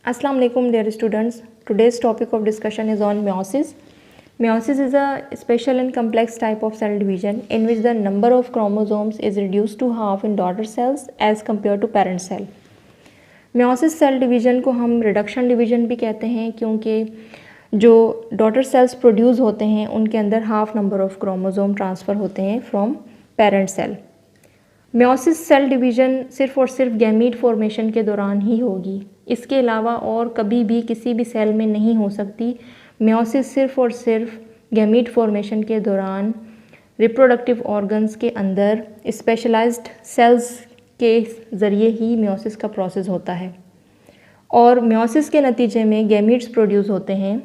Assalamu alaikum dear students. Today's topic of discussion is on meiosis. Meiosis is a special and complex type of cell division in which the number of chromosomes is reduced to half in daughter cells as compared to parent cell. meiosis cell division को हम reduction division भी कहते हैं क्योंकि जो daughter cells produce होते हैं उनके अंदर half number of chromosome transfer होते हैं from parent cell. meiosis cell division सिर्फ़ और सिर्फ गैमीट फॉर्मेशन के दौरान ही होगी, इसके अलावा और कभी भी किसी भी सेल में नहीं हो सकती। meiosis सिर्फ़ और सिर्फ गैमीट फॉर्मेशन के दौरान रिप्रोडक्टिव ऑर्गन्स के अंदर स्पेशलाइज्ड सेल्स के ज़रिए ही meiosis का प्रोसेस होता है और meiosis के नतीजे में गैमीट्स प्रोड्यूस होते हैं।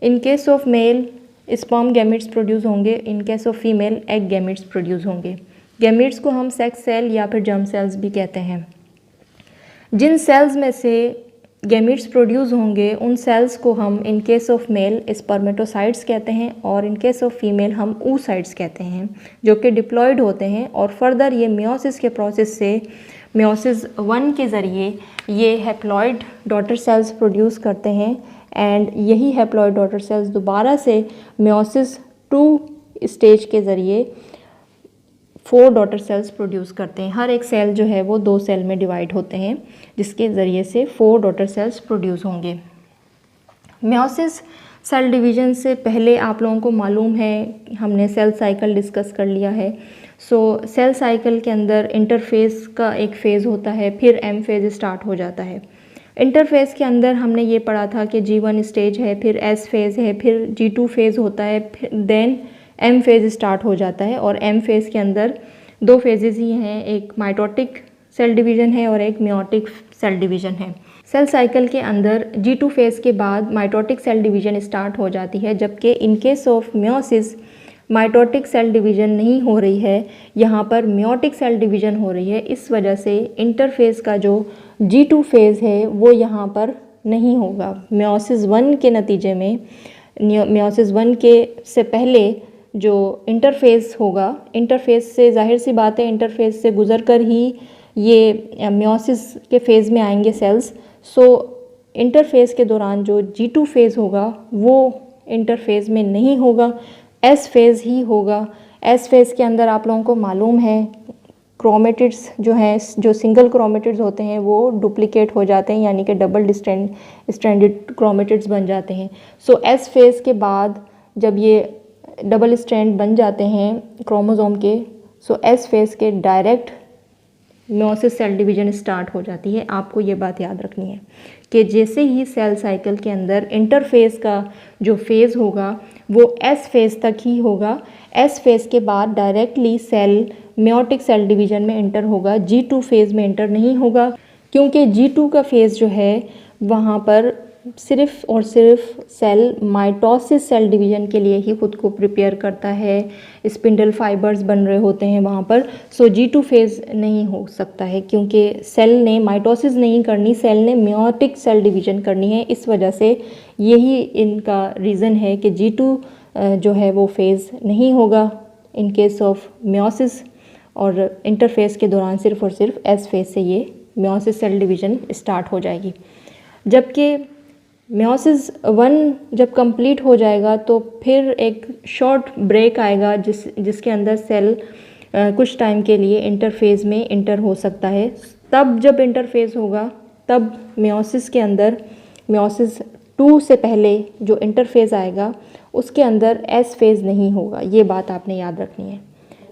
In case of male sperm gametes produce होंगे, in case of female egg gametes produce होंगे। गैमीट्स को हम सेक्स सेल या फिर जर्म सेल्स भी कहते हैं। जिन सेल्स में से गैमीट्स प्रोड्यूस होंगे उन सेल्स को हम इन केस ऑफ मेल स्पर्मेटोसाइट्स कहते हैं और इन केस ऑफ फीमेल हम oocytes कहते हैं, जो कि डिप्लॉयड होते हैं और फर्दर ये meiosis के प्रोसेस से meiosis 1 के ज़रिए ये हैप्लॉइड डॉटर सेल्स प्रोड्यूस करते हैं एंड यही हैप्लॉइड डॉटर सेल्स दोबारा से meiosis 2 स्टेज के ज़रिए 4 डॉटर सेल्स प्रोड्यूस करते हैं। हर एक सेल जो है वो 2 सेल में डिवाइड होते हैं जिसके ज़रिए से 4 डॉटर सेल्स प्रोड्यूस होंगे। meiosis सेल डिवीज़न से पहले आप लोगों को मालूम है हमने सेल साइकिल डिस्कस कर लिया है। सेल साइकिल के अंदर इंटरफेस का एक फ़ेज़ होता है, फिर एम फेज़ स्टार्ट हो जाता है। इंटरफेस के अंदर हमने ये पढ़ा था कि G1 स्टेज है, फिर S फेज़ है, फिर G2 फेज़ होता है, फिर देन एम फेज़ स्टार्ट हो जाता है और एम फेज़ के अंदर 2 फेजेज़ ही हैं, एक माइटोटिक सेल डिवीज़न है और एक मियोटिक सेल डिवीज़न है। सेल साइकिल के अंदर G2 फेज़ के बाद माइटोटिक सेल डिवीज़न स्टार्ट हो जाती है, जबकि in case of meiosis mitotic cell division नहीं हो रही है, यहाँ पर मियोटिक सेल डिवीज़न हो रही है। इस वजह से इंटरफेस का जो G2 फेज़ है वो यहाँ पर नहीं होगा। meiosis 1 के नतीजे में meiosis 1 के से पहले जो इंटरफेस होगा, इंटरफेस से जाहिर सी बात है इंटरफेस से गुज़र कर ही ये meiosis के फ़ेज़ में आएंगे सेल्स। इंटरफेस के दौरान जो G2 फेज़ होगा वो इंटरफेस में नहीं होगा, S फेज़ ही होगा। S फेज़ के अंदर आप लोगों को मालूम है क्रोमेटिड्स जो हैं, जो सिंगल क्रोमेटिड्स होते हैं वो डुप्लीकेट हो जाते हैं, यानी कि डबल स्ट्रैंडेड क्रोमेटिड्स बन जाते हैं। S फेज़ के बाद जब ये डबल स्ट्रैंड बन जाते हैं क्रोमोसोम के, S फेज़ के direct meiosis cell division start हो जाती है। आपको ये बात याद रखनी है कि जैसे ही सेल साइकिल के अंदर इंटरफेस का जो फेज़ होगा वो S फेज़ तक ही होगा। S फेज़ के बाद directly cell meiotic cell division में इंटर होगा, G2 फेज़ में इंटर नहीं होगा, क्योंकि G2 का फेज़ जो है वहाँ पर सिर्फ़ और सिर्फ सेल माइटोसिस सेल डिवीज़न के लिए ही खुद को प्रिपेयर करता है, स्पिंडल फाइबर्स बन रहे होते हैं वहाँ पर। G2 फेज़ नहीं हो सकता है क्योंकि सेल ने माइटोसिस नहीं करनी, सेल ने meiotic सेल डिवीज़न करनी है। इस वजह से यही इनका रीज़न है कि G2 जो है वो फेज़ नहीं होगा इन केस ऑफ meiosis और इंटरफेस के दौरान सिर्फ़ और सिर्फ S फेज़ से ये meiosis सेल डिवीज़न स्टार्ट हो जाएगी। जबकि meiosis 1 जब कंप्लीट हो जाएगा तो फिर एक शॉर्ट ब्रेक आएगा जिसके अंदर सेल कुछ टाइम के लिए इंटरफेस में इंटर हो सकता है। तब जब इंटरफेस होगा तब meiosis के अंदर meiosis 2 से पहले जो इंटरफेस आएगा उसके अंदर S फेज़ नहीं होगा। ये बात आपने याद रखनी है।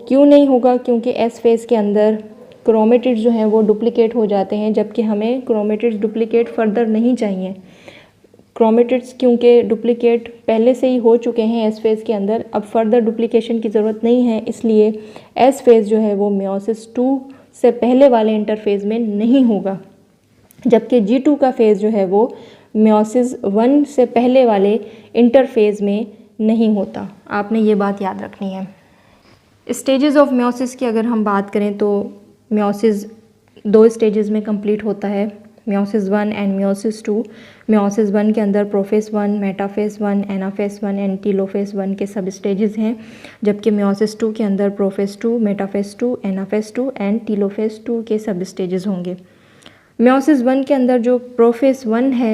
क्यों नहीं होगा? क्योंकि S फेज़ के अंदर क्रोमेटिड्स जो हैं वो डुप्लीकेट हो जाते हैं, जबकि हमें क्रोमेटिड्स डुप्लीकेट फर्दर नहीं चाहिए। क्रोमेटिड्स क्योंकि डुप्लीकेट पहले से ही हो चुके हैं S फेज़ के अंदर, अब फर्दर डुप्लीकेशन की ज़रूरत नहीं है, इसलिए S फेज़ जो है वो meiosis 2 से पहले वाले इंटरफेज़ में नहीं होगा, जबकि G2 का फेज़ जो है वो meiosis 1 से पहले वाले इंटरफेज़ में नहीं होता। आपने ये बात याद रखनी है। स्टेजेस ऑफ meiosis की अगर हम बात करें तो meiosis 2 स्टेजेस में कंप्लीट होता है, meiosis 1 एंड meiosis 2। meiosis 1 के अंदर profess 1, metaphase 1, anaphase 1 and telophase 1 के सब स्टेजेस हैं, जबकि meiosis 2 के अंदर profess 2, metaphase 2, anaphase 2 and telophase 2 के सब स्टेजेस होंगे। म्योसिस 1 के अंदर जो प्रोफेस 1 है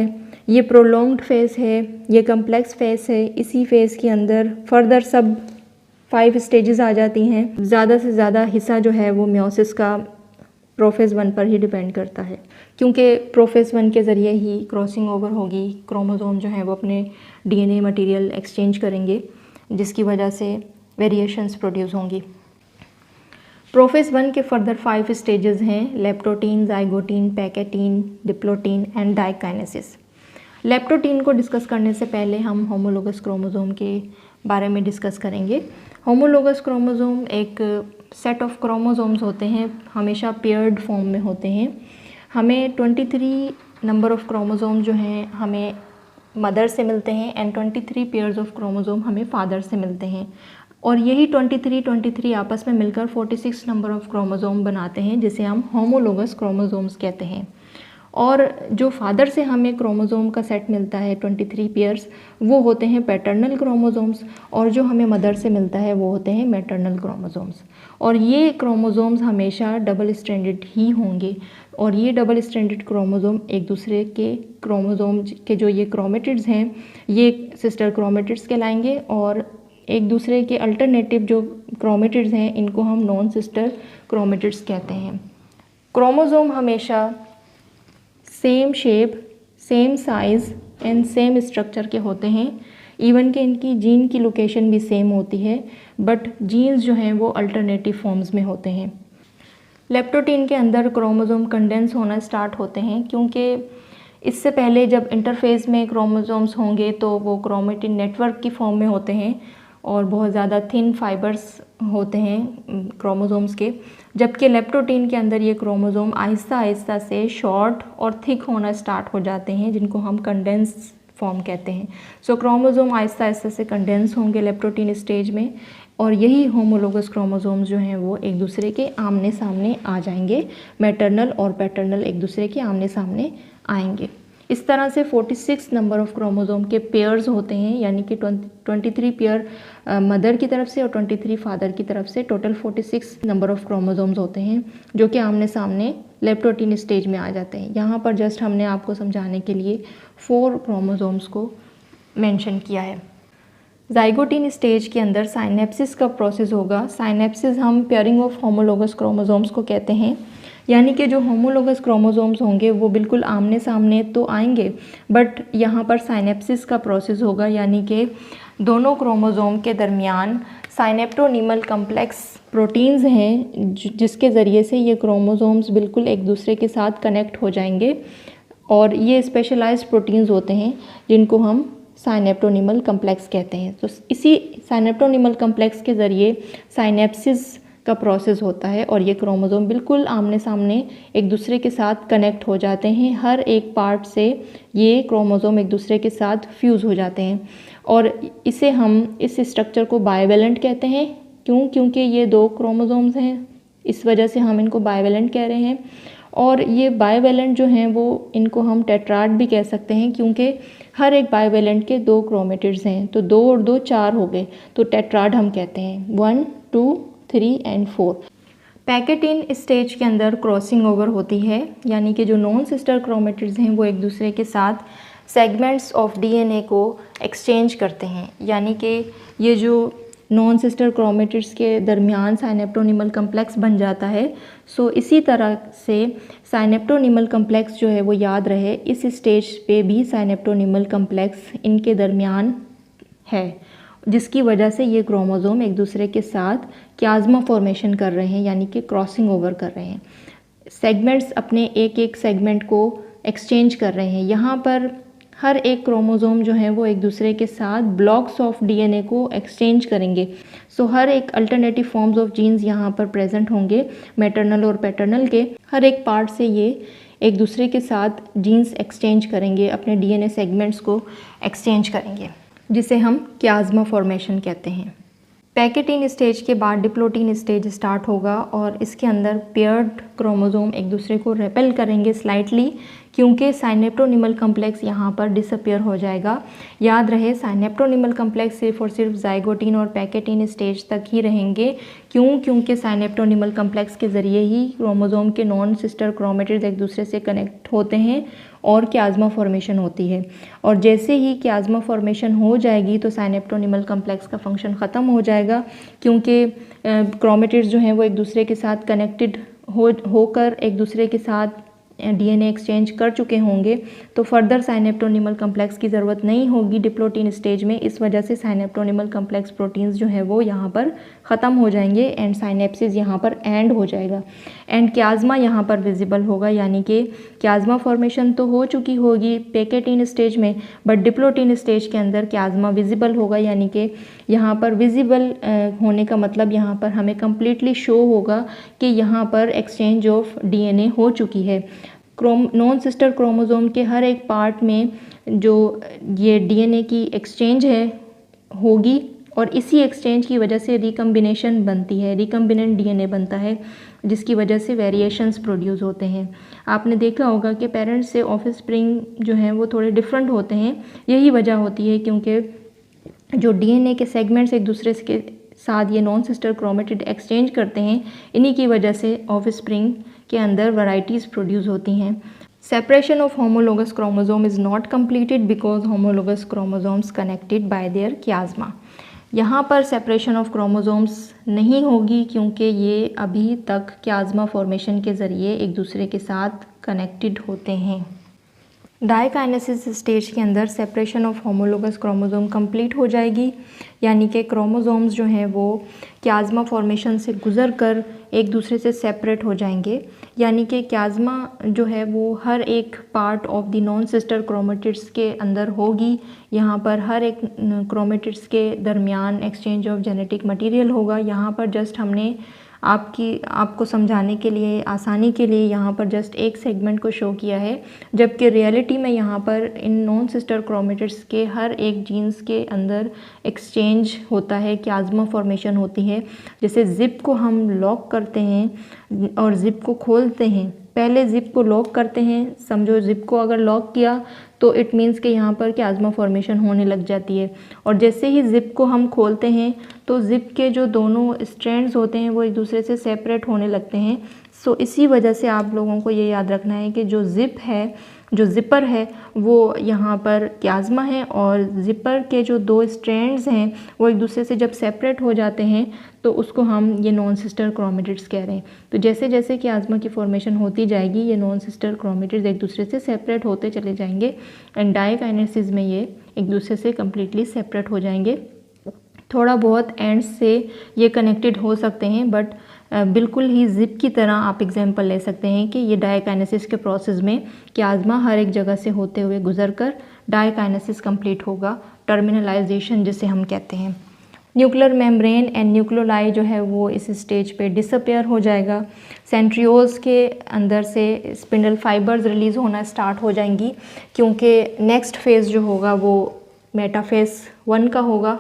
ये प्रोलॉन्ग्ड फेज़ है, ये कम्प्लेक्स फेज़ है। इसी फेज़ के अंदर फर्दर सब 5 स्टेजेस आ जाती हैं। ज़्यादा से ज़्यादा हिस्सा जो है वो म्योसिस का प्रोफेस 1 पर ही डिपेंड करता है, क्योंकि प्रोफेस 1 के ज़रिए ही क्रॉसिंग ओवर होगी, क्रोमोसोम जो है वो अपने डीएनए मटेरियल एक्सचेंज करेंगे, जिसकी वजह से वेरिएशंस प्रोड्यूस होंगी। प्रोफेस 1 के फर्दर 5 स्टेजेस हैं, leptotene, zygotene, pachytene, diplotene and diakinesis. Leptotene को डिस्कस करने से पहले हम होमोलोगस क्रोमोसोम के बारे में डिस्कस करेंगे। होमोलोगस क्रोमोसोम एक सेट ऑफ क्रोमोसोम्स होते हैं, हमेशा पेयर्ड फॉर्म में होते हैं। हमें 23 नंबर ऑफ क्रोमोसोम जो हैं हमें मदर से मिलते हैं एंड 23 पेयर्स ऑफ क्रोमोसोम हमें फादर से मिलते हैं, और यही 23 आपस में मिलकर 46 नंबर ऑफ क्रोमोसोम बनाते हैं, जिसे हम होमोलोगस क्रोमोसोम्स कहते हैं। और जो फादर से हमें क्रोमोसोम का सेट मिलता है 23 पेयर्स, वो होते हैं पैटर्नल क्रोमोसोम्स, और जो हमें मदर से मिलता है वो होते हैं मैटरनल क्रोमोसोम्स। और ये क्रोमोसोम्स हमेशा डबल स्ट्रैंडेड ही होंगे, और ये डबल स्ट्रैंडेड क्रोमोसोम एक दूसरे के क्रोमोसोम के जो ये क्रोमेटिड्स हैं ये सिस्टर क्रोमेटिड्स कहलाएंगे, और एक दूसरे के अल्टरनेटिव जो क्रोमेटिड्स हैं इनको हम नॉन सिस्टर क्रोमेटिड्स कहते हैं। क्रोमोसोम हमेशा same shape, same size and same structure के होते हैं, इवन कि इनकी जीन की लोकेशन भी सेम होती है, बट जीन्स जो हैं वो अल्टरनेटिव फॉर्म्स में होते हैं। लेप्टोटीन के अंदर क्रोमोसोम कंडेंस होना स्टार्ट होते हैं, क्योंकि इससे पहले जब इंटरफेस में क्रोमोसोम्स होंगे तो वो क्रोमेटिन नेटवर्क की फॉर्म में होते हैं और बहुत ज़्यादा थिन फाइबर्स होते हैं क्रोमोसोम्स के, जबकि लेप्टोटीन के अंदर ये क्रोमोसोम आहिस्ता आहिस्ता से शॉर्ट और थिक होना स्टार्ट हो जाते हैं, जिनको हम कंडेंस फॉर्म कहते हैं। सो क्रोमोसोम आहिस्ता आहिस्ता से कंडेंस होंगे लेप्टोटीन स्टेज में, और यही होमोलोगस क्रोमोसोम्स जो हैं वो एक दूसरे के आमने सामने आ जाएंगे, मैटरनल और पैटर्नल एक दूसरे के आमने सामने आएंगे। इस तरह से 46 नंबर ऑफ क्रोमोसोम के पेयर्स होते हैं, यानी कि 23 पेयर मदर की तरफ से और 23 फादर की तरफ से, टोटल 46 नंबर ऑफ क्रोमोसोम्स होते हैं जो कि आमने सामने लेप्टोटीन स्टेज में आ जाते हैं। यहाँ पर जस्ट हमने आपको समझाने के लिए 4 क्रोमोसोम्स को मेंशन किया है। जाइगोटीन स्टेज के अंदर साइनेप्सिस का प्रोसेस होगा। साइनेप्सिस हम पेयरिंग ऑफ होमोलोगस क्रोमोसोम्स को कहते हैं, यानी कि जो होमोलोगस क्रोमोसोम्स होंगे वो बिल्कुल आमने सामने तो आएंगे, बट यहाँ पर साइनेप्सिस का प्रोसेस होगा, यानी कि दोनों क्रोमोसोम के दरमियान साइनेप्टोनीमल कम्प्लेक्स प्रोटीन्स हैं जिसके ज़रिए से ये क्रोमोसोम्स बिल्कुल एक दूसरे के साथ कनेक्ट हो जाएंगे, और ये स्पेशलाइज्ड प्रोटीन्स होते हैं जिनको हम साइनेप्टोनीमल कम्प्लेक्स कहते हैं। तो इसी साइनेप्टोनीमल कम्प्लेक्स के ज़रिए साइनेप्सिस का प्रोसेस होता है और ये क्रोमोसोम बिल्कुल आमने सामने एक दूसरे के साथ कनेक्ट हो जाते हैं। हर एक पार्ट से ये क्रोमोसोम एक दूसरे के साथ फ्यूज़ हो जाते हैं, और इसे हम इस स्ट्रक्चर को बाइवेलेंट कहते हैं। क्योंकि ये 2 क्रोमोसोम्स हैं, इस वजह से हम इनको बाइवेलेंट कह रहे हैं। और ये बाइवेलेंट जो हैं वो इनको हम टेट्राड भी कह सकते हैं, क्योंकि हर एक बाइवेलेंट के 2 क्रोमेटिड्स हैं, तो 2 और 2 4 हो गए, तो टेट्राड हम कहते हैं। 1 2 3 एंड 4। पैकेटीन स्टेज के अंदर क्रॉसिंग ओवर होती है, यानी कि जो नॉन सिस्टर क्रोमेटिड्स हैं वो एक दूसरे के साथ सेगमेंट्स ऑफ डीएनए को एक्सचेंज करते हैं, यानी कि ये जो नॉन सिस्टर क्रोमेटिड्स के दरमियान साइनेप्टोनीमल कम्प्लेक्स बन जाता है। सो इसी तरह से साइनेप्टोनीमल कम्प्लेक्स जो है वो याद रहे, इस स्टेज पे भी साइनेप्टोनीमल कम्प्लेक्स इनके दरमियान है, जिसकी वजह से ये क्रोमोसोम एक दूसरे के साथ क्याज़्मा फॉर्मेशन कर रहे हैं, यानी कि क्रॉसिंग ओवर कर रहे हैं। सेगमेंट्स अपने एक एक सेगमेंट को एक्सचेंज कर रहे हैं। यहाँ पर हर एक क्रोमोसोम जो है वो एक दूसरे के साथ ब्लॉक्स ऑफ डीएनए को एक्सचेंज करेंगे। सो हर एक अल्टरनेटिव फॉर्म्स ऑफ जीन्स यहाँ पर प्रेजेंट होंगे, मैटरनल और पैटर्नल के। हर एक पार्ट से ये एक दूसरे के साथ जीन्स एक्सचेंज करेंगे, अपने डीएनए सेगमेंट्स को एक्सचेंज करेंगे, जिसे हम क्याज़्मा फॉर्मेशन कहते हैं। पैकेटीन स्टेज के बाद डिप्लोटीन स्टेज स्टार्ट होगा, और इसके अंदर पेयर्ड क्रोमोसोम एक दूसरे को रेपेल करेंगे स्लाइटली, क्योंकि साइनेप्टोनिमल कम्प्लेक्स यहाँ पर डिसअपियर हो जाएगा। याद रहे साइनेप्टोनिमल कम्प्लेक्स सिर्फ और सिर्फ जाइगोटीन और पैकेटीन स्टेज तक ही रहेंगे। क्यों? क्योंकि साइनेप्टोनिमल कम्प्लेक्स के ज़रिए ही क्रोमोसोम के नॉन सिस्टर क्रोमेटिड्स एक दूसरे से कनेक्ट होते हैं और क्याज़्मा फॉर्मेशन होती है। और जैसे ही क्याज़्मा फॉर्मेशन हो जाएगी तो साइनेप्टोनिमल कम्प्लेक्स का फंक्शन ख़त्म हो जाएगा, क्योंकि क्रोमेटिड्स जो हैं वो एक दूसरे के साथ कनेक्टेड होकर एक दूसरे के साथ डीएनए एक्सचेंज कर चुके होंगे। तो फर्दर साइनेप्टोनिमल कम्प्लेक्स की ज़रूरत नहीं होगी डिप्लोटीन स्टेज में। इस वजह से साइनेप्टोनिमल कम्प्लेक्स प्रोटीन्स जो है वो यहाँ पर ख़त्म हो जाएंगे एंड साइनेप्सिस यहाँ पर एंड हो जाएगा एंड क्याज़्मा यहाँ पर विजिबल होगा। यानी कि क्याज़्मा फॉर्मेशन तो हो चुकी होगी पैकेटीन स्टेज में, बट डिप्लोटीन स्टेज के अंदर क्याज़्मा विजिबल होगा। यानी कि यहाँ पर विजिबल होने का मतलब यहाँ पर हमें कम्प्लीटली शो होगा कि यहाँ पर एक्सचेंज ऑफ डीएनए हो चुकी है। नॉन सिस्टर क्रोमोसोम के हर एक पार्ट में जो ये डीएनए की एक्सचेंज है होगी और इसी एक्सचेंज की वजह से रिकम्बिनेशन बनती है, रिकम्बिनेंट डीएनए बनता है, जिसकी वजह से वेरिएशंस प्रोड्यूस होते हैं। आपने देखा होगा कि पेरेंट्स से ऑफस्प्रिंग जो हैं वो थोड़े डिफरेंट होते हैं। यही वजह होती है क्योंकि जो डीएनए के सेगमेंट्स एक दूसरे के साथ ये नॉन सिस्टर क्रोमेटिड एक्सचेंज करते हैं, इन्हीं की वजह से ऑफस्प्रिंग के अंदर वैरायटीज़ प्रोड्यूस होती हैं। Separation of homologous chromosome is not completed because homologous chromosomes connected by their chiasma. यहाँ पर सेपरेशन ऑफ क्रोमोसोम्स नहीं होगी क्योंकि ये अभी तक क्याज़्मा फॉर्मेशन के ज़रिए एक दूसरे के साथ कनेक्टेड होते हैं। डायकाइनेसिस स्टेज के अंदर separation of homologous chromosome complete हो जाएगी, यानी कि क्रोमोसोम्स जो हैं वो क्याज़्मा फॉर्मेशन से गुज़र कर एक दूसरे से सेपरेट हो जाएंगे। यानी कि क्याज़्मा जो है वो हर एक part of the non sister chromatids के अंदर होगी। यहाँ पर हर एक क्रोमेटिड्स के दरमियान एक्सचेंज ऑफ जेनेटिक मटेरियल होगा। यहाँ पर जस्ट हमने आपको समझाने के लिए, आसानी के लिए यहाँ पर जस्ट एक सेगमेंट को शो किया है, जबकि रियलिटी में यहाँ पर इन नॉन सिस्टर क्रोमेटिड्स के हर एक जीन्स के अंदर एक्सचेंज होता है, क्याज़्मा फॉर्मेशन होती है। जैसे ज़िप को हम लॉक करते हैं और ज़िप को खोलते हैं, पहले ज़िप को लॉक करते हैं, समझो ज़िप को अगर लॉक किया तो इट मीन्स कि यहाँ पर क्याज़्मा फॉर्मेशन होने लग जाती है। और जैसे ही ज़िप को हम खोलते हैं तो ज़िप के जो दोनों स्ट्रैंड्स होते हैं वो एक दूसरे से सेपरेट होने लगते हैं। सो इसी वजह से आप लोगों को ये याद रखना है कि जो ज़िप है, जो ज़िपर है, वो यहाँ पर क्याज़्मा है और ज़िपर के जो दो स्ट्रैंड्स हैं वो एक दूसरे से जब सेपरेट हो जाते हैं तो उसको हम ये नॉन सिस्टर क्रोमेटिड्स कह रहे हैं। तो जैसे जैसे क्याज़्मा की फॉर्मेशन होती जाएगी ये नॉन सिस्टर क्रोमेटिड्स एक दूसरे से सेपरेट होते चले जाएंगे एंड डायकाइनेसिस में ये एक दूसरे से कम्प्लीटली सेपरेट हो जाएंगे। थोड़ा बहुत एंड्स से ये कनेक्टेड हो सकते हैं, बट बिल्कुल ही ज़िप की तरह आप एग्जांपल ले सकते हैं कि ये डायकाइनेसिस के प्रोसेस में क्याज़्मा हर एक जगह से होते हुए गुजर कर डायकाइनेसिस कंप्लीट होगा, टर्मिनलाइजेशन जिसे हम कहते हैं। न्यूक्लियर मेम्ब्रेन एंड न्यूक्लियोलाई जो है वो इस स्टेज पे डिसअपियर हो जाएगा। सेंट्रियोल्स के अंदर से स्पिंडल फाइबर्स रिलीज़ होना स्टार्ट हो जाएंगी, क्योंकि नेक्स्ट फेज़ जो होगा वो मेटाफेज़ 1 का होगा।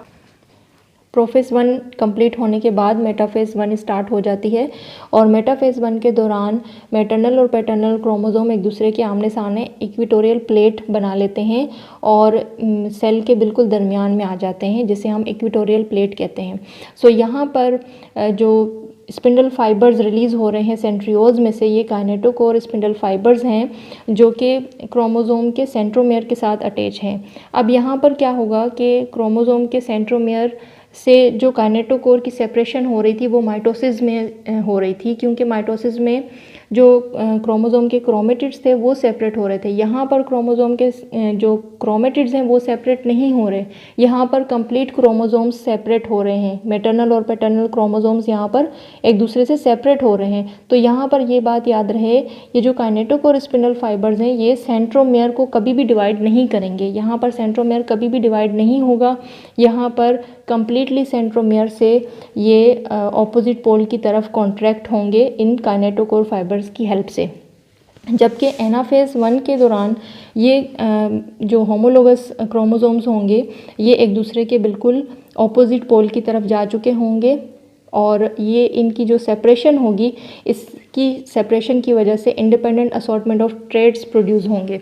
प्रोफेज़ 1 कंप्लीट होने के बाद मेटाफेज़ 1 स्टार्ट हो जाती है और मेटाफेज़ 1 के दौरान मैटरनल और पैटर्नल क्रोमोसोम एक दूसरे के आमने सामने इक्वेटोरियल प्लेट बना लेते हैं और सेल के बिल्कुल दरमियान में आ जाते हैं, जिसे हम इक्वेटोरियल प्लेट कहते हैं। सो यहाँ पर जो स्पिंडल फाइबर्स रिलीज़ हो रहे हैं सेंट्रियोल्स में से, ये काइनेटोकोर स्पिंडल फाइबर्स हैं जो कि क्रोमोसोम के सेंट्रोमेयर के साथ अटैच हैं। अब यहाँ पर क्या होगा कि क्रोमोसोम के सेंट्रोमेयर से जो काइनेटोकोर की सेपरेशन हो रही थी वो माइटोसिस में हो रही थी, क्योंकि माइटोसिस में जो क्रोमोसोम के क्रोमेटिड्स थे वो सेपरेट हो रहे थे। यहाँ पर क्रोमोसोम के जो क्रोमेटिड्स हैं वो सेपरेट नहीं हो रहे, यहाँ पर कंप्लीट क्रोमोसोम्स सेपरेट हो रहे हैं। मैटरनल और पैटर्नल क्रोमोसोम्स यहाँ पर एक दूसरे से सेपरेट हो रहे हैं। तो यहाँ पर ये बात याद रहे, ये जो काइनेटोकोर स्पिंडल फाइबर्स हैं ये सेंट्रोमेयर को कभी भी डिवाइड नहीं करेंगे। यहाँ पर सेंट्रोमेयर कभी भी डिवाइड नहीं होगा, यहाँ पर कम्प्लीटली सेंट्रोमेयर से ये ऑपोजिट पोल की तरफ कॉन्ट्रैक्ट होंगे इन काइनेटोकोर फाइबर्स की हेल्प से। जबकि एनाफेज़ 1 के दौरान ये जो होमोलोगस क्रोमोसोम्स होंगे ये एक दूसरे के बिल्कुल ऑपोजिट पोल की तरफ जा चुके होंगे और ये इनकी जो सेपरेशन होगी, इसकी सेपरेशन की वजह से independent assortment of traits produce होंगे।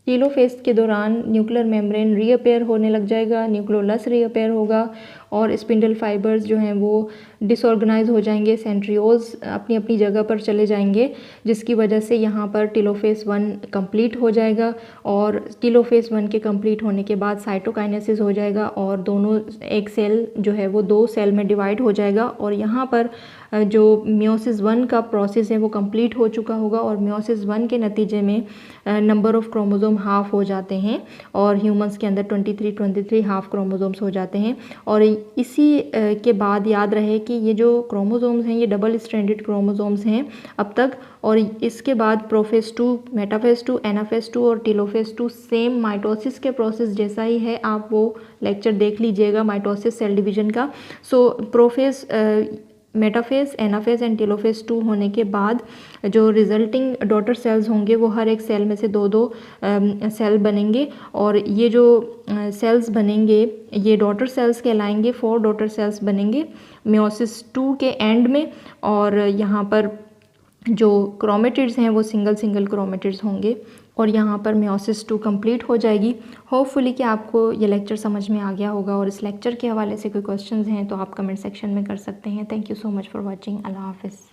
टेलोफेज के दौरान न्यूक्लियर मेम्ब्रेन रीअपेयर होने लग जाएगा, न्यूक्लियोलस रीअपेयर होगा और स्पिंडल फाइबर्स जो हैं वो डिसऑर्गेनाइज हो जाएंगे, सेंट्रियोल्स अपनी अपनी जगह पर चले जाएंगे, जिसकी वजह से यहाँ पर टेलोफेज 1 कंप्लीट हो जाएगा। और टेलोफेज 1 के कंप्लीट होने के बाद साइटोकाइनेसिस हो जाएगा और दोनों एक सेल जो है वो 2 सेल में डिवाइड हो जाएगा। और यहाँ पर जो मियोसिस 1 का प्रोसेस है वो कंप्लीट हो चुका होगा और मियोसिस 1 के नतीजे में नंबर ऑफ क्रोमोसोम हाफ हो जाते हैं और ह्यूमंस के अंदर 23 हाफ क्रोमोसोम्स हो जाते हैं। और इसी के बाद याद रहे कि ये जो क्रोमोसोम्स हैं ये डबल स्ट्रैंडेड क्रोमोसोम्स हैं अब तक। और इसके बाद प्रोफेज 2, मेटाफेज 2, एनाफेज 2 और टेलोफेज 2 सेम माइटोसिस के प्रोसेस जैसा ही है। आप वो लेक्चर देख लीजिएगा माइटोसिस सेल डिवीजन का। So prophase, metaphase, anaphase and telophase 2 होने के बाद जो रिजल्टिंग डॉटर सेल्स होंगे वो हर एक सेल में से 2-2 सेल बनेंगे और ये जो सेल्स बनेंगे ये डॉटर सेल्स कहलाएंगे। 4 डॉटर सेल्स बनेंगे मियोसिस 2 के एंड में। और यहाँ पर जो क्रोमेटिड्स हैं वो सिंगल क्रोमेटिड्स होंगे और यहाँ पर मियोसिस 2 कंप्लीट हो जाएगी। होपफुली कि आपको ये लेक्चर समझ में आ गया होगा और इस लेक्चर के हवाले से कोई क्वेश्चंस हैं तो आप कमेंट सेक्शन में कर सकते हैं। Thank you so much for watching. अल्लाह हाफिज़।